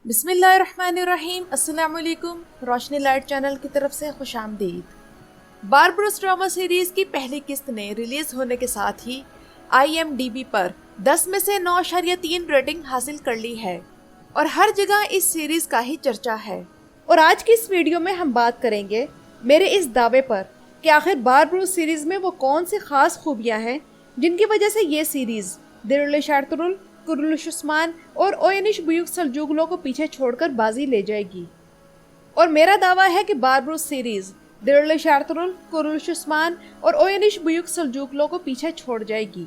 بسم اللہ الرحمن الرحیم۔ السلام علیکم۔ روشنی لائٹ چینل کی طرف سے خوش آمدید۔ باربروس ڈرامہ سیریز کی پہلی قسط نے ریلیز ہونے کے ساتھ ہی IMDb پر 10 میں سے 9.3 ریٹنگ حاصل کر لی ہے اور ہر جگہ اس سیریز کا ہی چرچا ہے۔ اور آج کی اس ویڈیو میں ہم بات کریں گے میرے اس دعوے پر کہ آخر باربروس سیریز میں وہ کون سی خاص خوبیاں ہیں جن کی وجہ سے یہ سیریز دیرولش ارطغرل، کرولش عثمان اور اوینش بیوک سلجوقلو کو پیچھے چھوڑ کر بازی لے جائے گی۔ اور میرا دعویٰ ہے کہ باربروس سیریز دیرولش ارطغرل، کرولش عثمان اور اوینش بیوک سلجوقلو کو پیچھے چھوڑ جائے گی۔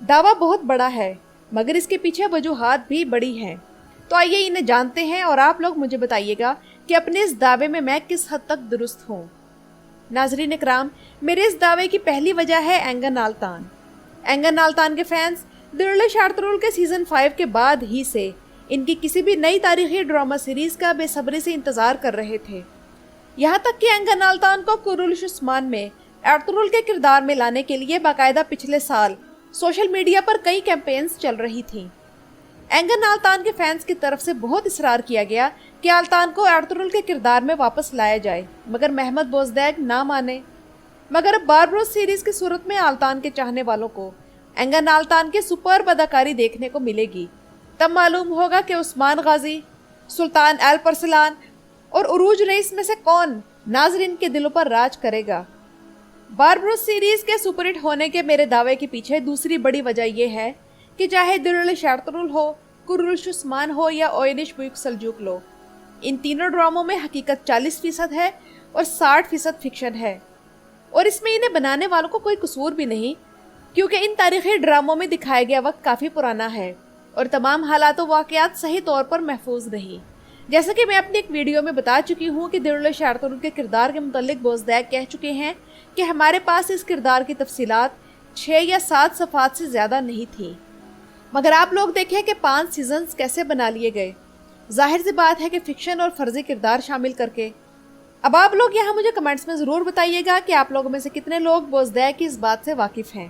دعویٰ بہت بڑا ہے مگر اس کے پیچھے وجوہات بھی بڑی ہیں، تو آئیے انہیں جانتے ہیں اور آپ لوگ مجھے بتائیے گا کہ اپنے اس دعوے میں کس حد تک درست ہوں۔ ناظرین اکرام، میرے اس دعوے کی پہلی وجہ ہے اینگر نالتان۔ اینگر نالتان کے فینس دیرولش ارطغرل کے سیزن 5 کے بعد ہی سے ان کی کسی بھی نئی تاریخی ڈرامہ سیریز کا بے صبری سے انتظار کر رہے تھے، یہاں تک کہ اینگر نالتان کو کرولش عثمان میں ارطغرل کے کردار میں لانے کے لیے باقاعدہ پچھلے سال سوشل میڈیا پر کئی کیمپینز چل رہی تھیں۔ اینگر نالتان کے فینس کی طرف سے بہت اصرار کیا گیا کہ آلتان کو ارطغرل کے کردار میں واپس لایا جائے، مگر محمد بوزدیگ نہ مانے۔ مگر اب باربروس سیریز کی صورت میں آلتان کے چاہنے والوں کو اینگر نالتان کے سپرب اداکاری دیکھنے کو ملے گی۔ تب معلوم ہوگا کہ عثمان غازی، سلطان الپرسلان اور عروج رئیس میں سے کون ناظرین کے دلوں پر راج کرے گا۔ باربروس سیریز کے سپر ہٹ ہونے کے میرے دعوے کے پیچھے دوسری بڑی وجہ یہ ہے کہ چاہے دیرولش ارطغرل ہو، کرولش عثمان ہو یا اوینش بیوک سلجوقلو، ان تینوں ڈراموں میں حقیقت 40% ہے اور 60% فکشن ہے، اور اس میں انہیں بنانے والوں کو کوئی قصور بھی نہیں، کیونکہ ان تاریخی ڈراموں میں دکھایا گیا وقت کافی پرانا ہے اور تمام حالات و واقعات صحیح طور پر محفوظ نہیں۔ جیسا کہ میں اپنی ایک ویڈیو میں بتا چکی ہوں کہ دیرولش ارطغرل کے کردار کے متعلق بوزدیگ کہہ چکے ہیں کہ ہمارے پاس اس کردار کی تفصیلات 6 یا 7 صفحات سے زیادہ نہیں تھیں، مگر آپ لوگ دیکھیں کہ 5 سیزنز کیسے بنا لیے گئے، ظاہر سی بات ہے کہ فکشن اور فرضی کردار شامل کر کے۔ اب آپ لوگ یہاں مجھے کمنٹس میں ضرور بتائیے گا کہ آپ لوگوں میں سے کتنے لوگ بوزدیگ کی اس بات سے واقف ہیں۔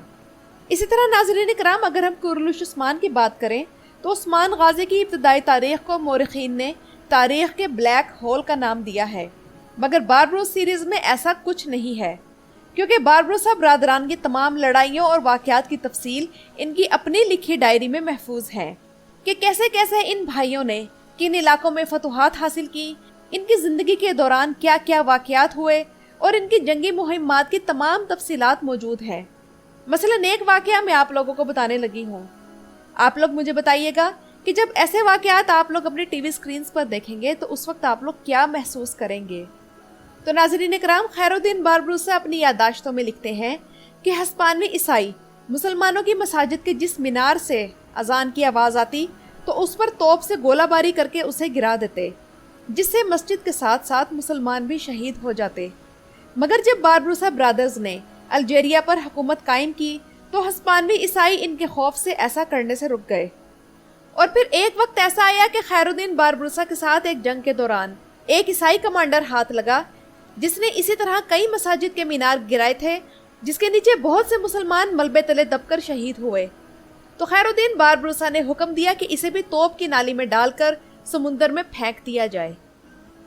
اسی طرح ناظرین اکرام، اگر ہم کرولش عثمان کی بات کریں تو عثمان غازی کی ابتدائی تاریخ کو مورخین نے تاریخ کے بلیک ہول کا نام دیا ہے، مگر باربروس سیریز میں ایسا کچھ نہیں ہے، کیونکہ باربروسا برادران کی تمام لڑائیوں اور واقعات کی تفصیل ان کی اپنی لکھی ڈائری میں محفوظ ہے کہ کیسے کیسے ان بھائیوں نے کن علاقوں میں فتوحات حاصل کی، ان کی زندگی کے دوران کیا کیا واقعات ہوئے، اور ان کی جنگی مہمات کی تمام تفصیلات موجود ہیں۔ مثلاً ایک واقعہ میں آپ لوگوں کو بتانے لگی ہوں، آپ لوگ مجھے بتائیے گا کہ جب ایسے واقعات آپ لوگ اپنے ٹی وی سکرینز پر دیکھیں گے تو اس وقت آپ لوگ کیا محسوس کریں گے۔ تو ناظرین اکرام، خیر الدین باربروسا اپنی یادداشتوں میں لکھتے ہیں کہ ہسپانوی عیسائی مسلمانوں کی مساجد کے جس مینار سے اذان کی آواز آتی تو اس پر توپ سے گولہ باری کر کے اسے گرا دیتے، جس سے مسجد کے ساتھ ساتھ مسلمان بھی شہید ہو جاتے۔ مگر جب باربروسا برادرز نے الجیریا پر حکومت قائم کی تو ہسپانوی عیسائی ان کے خوف سے ایسا کرنے سے رک گئے، اور پھر ایک وقت ایسا آیا کہ خیر الدین باربروسا کے ساتھ ایک جنگ کے دوران ایک عیسائی کمانڈر ہاتھ لگا جس نے اسی طرح کئی مساجد کے مینار گرائے تھے، جس کے نیچے بہت سے مسلمان ملبے تلے دب کر شہید ہوئے۔ تو خیر الدین باربروسا نے حکم دیا کہ اسے بھی توپ کی نالی میں ڈال کر سمندر میں پھینک دیا جائے۔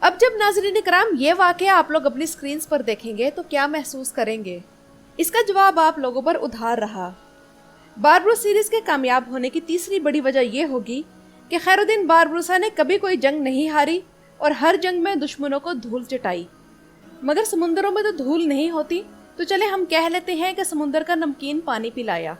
اب جب ناظرین اکرام یہ واقعہ آپ لوگ اپنی سکرینز پر دیکھیں گے تو کیا محسوس کریں گے؟ اس کا جواب آپ لوگوں پر ادھار رہا۔ باربروس سیریز کے کامیاب ہونے کی تیسری بڑی وجہ یہ ہوگی کہ خیر الدین باربروسا نے کبھی کوئی جنگ نہیں ہاری اور ہر جنگ میں دشمنوں کو دھول چٹائی۔ مگر سمندروں میں تو دھول نہیں ہوتی، تو چلے ہم کہہ لیتے ہیں کہ سمندر کا نمکین پانی پلایا۔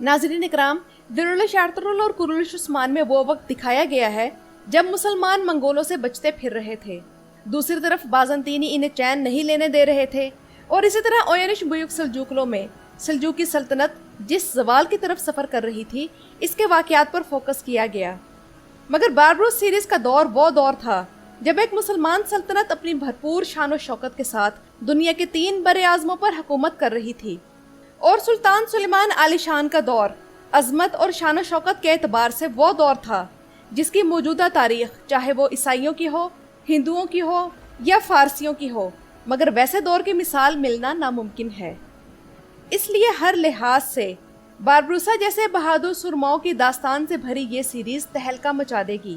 ناظرین اکرام، دیرولش ارطغرل اور کرولش عثمان میں وہ وقت دکھایا گیا ہے جب مسلمان منگولوں سے بچتے پھر رہے تھے، دوسری طرف بازنطینی انہیں چین نہیں لینے دے رہے تھے، اور اسی طرح اوینش بیوک سلجوقلو میں سلجوقی سلطنت جس زوال کی طرف سفر کر رہی تھی، اس کے واقعات پر فوکس کیا گیا۔ مگر باربروس سیریز کا دور وہ دور تھا جب ایک مسلمان سلطنت اپنی بھرپور شان و شوکت کے ساتھ دنیا کے 3 بر اعظموں پر حکومت کر رہی تھی، اور سلطان سلیمان عالی شان کا دور عظمت اور شان و شوکت کے اعتبار سے وہ دور تھا جس کی موجودہ تاریخ چاہے وہ عیسائیوں کی ہو، ہندوؤں کی ہو یا فارسیوں کی ہو، مگر ویسے دور کی مثال ملنا ناممکن ہے۔ اس لیے ہر لحاظ سے باربروسا جیسے بہادر سرماؤں کی داستان سے بھری یہ سیریز تہلکہ مچا دے گی،